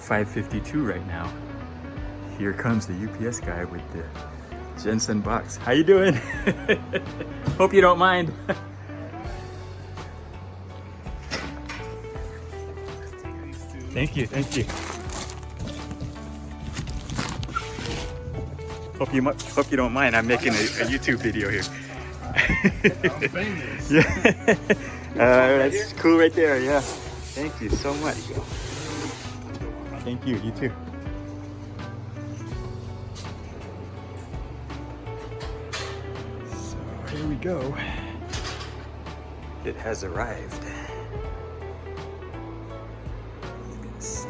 5:52 right now. Here comes the UPS guy with the Jensen box. How you doing? Hope you don't mind. Thank you, thank you. Hope you don't mind. I'm making a YouTube video here. I'm famous. Yeah. That's cool right there. Yeah. Thank you so much. Thank you. You too. So here we go. It has arrived. You can see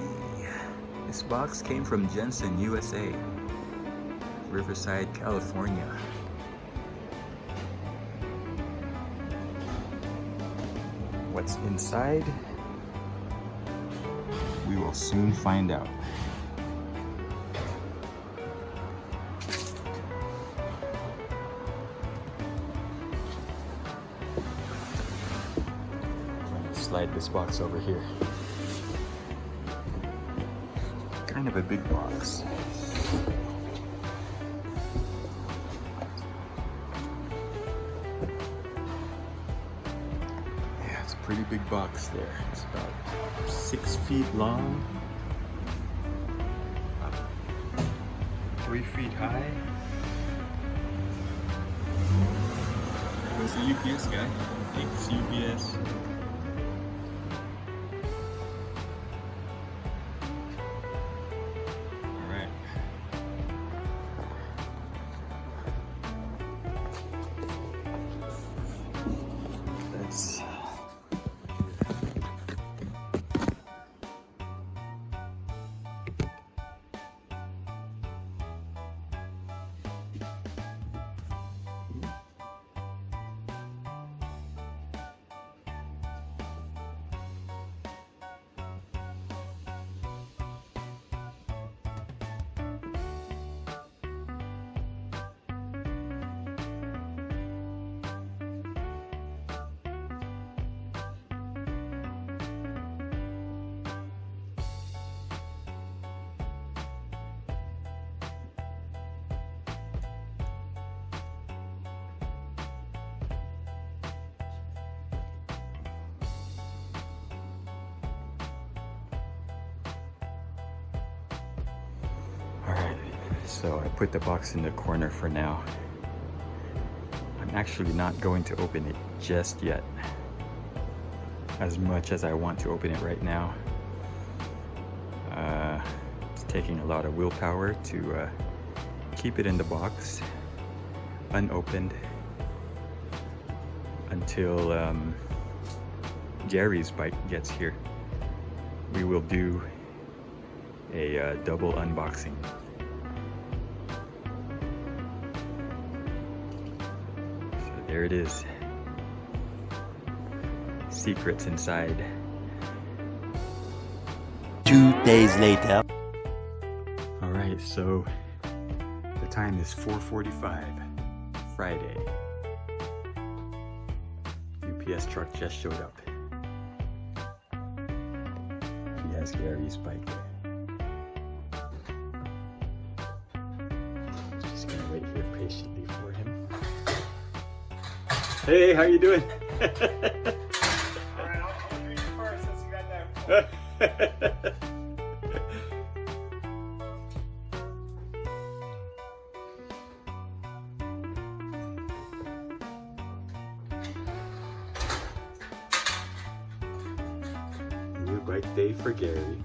this box came from Jensen, USA, Riverside, California. What's inside? We will soon find out. I'm gonna slide this box over here. Kind of a big box. Pretty big box there. It's about 6 feet long, about 3 feet high. There's the UPS guy. Thanks, UPS. All right. That's so I put the box in the corner for now. I'm actually not going to open it just yet, as much as I want to open it right now. It's taking a lot of willpower to keep it in the box unopened until Gary's bike gets here. We will do a double unboxing. There it is. Secrets inside. 2 days later. All right, so the time is 4:45, Friday. UPS truck just showed up. He has Gary's bike. Just gonna wait here patiently for him. Hey, how you doing? Alright, I'll do you first since you got that. New bike day for Gary.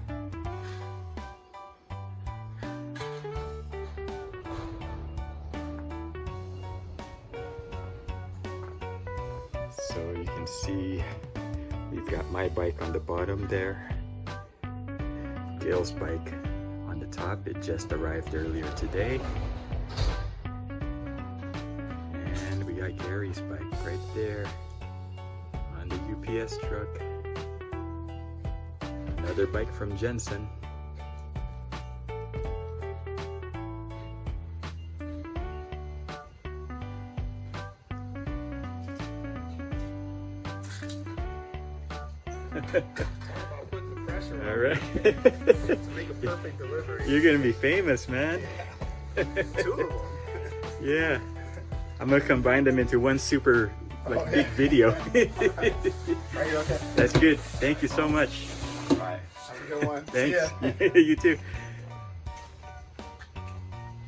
So you can see we've got my bike on the bottom there, Gail's bike on the top. It just arrived earlier today, and we got Gary's bike right there on the UPS truck. Another bike from Jensen. Putting the pressure on. All right. To make a perfect delivery. You're gonna be famous, man. 2 of them. Yeah. I'm gonna combine them into one super big video. Are you okay? That's good. Thank you so much. Bye. Have a good one. See Thanks. ya. You too.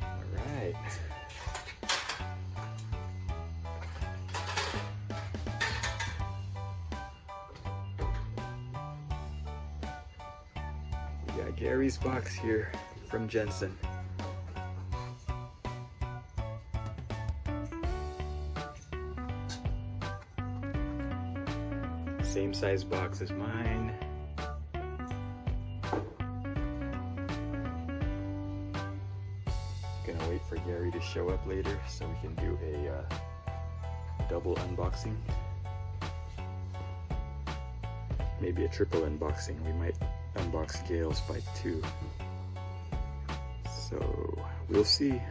All right. We got Gary's box here from Jensen. Same size box as mine. Gonna wait for Gary to show up later so we can do a double unboxing. Maybe a triple unboxing. We might unbox Gale's by 2. So we'll see.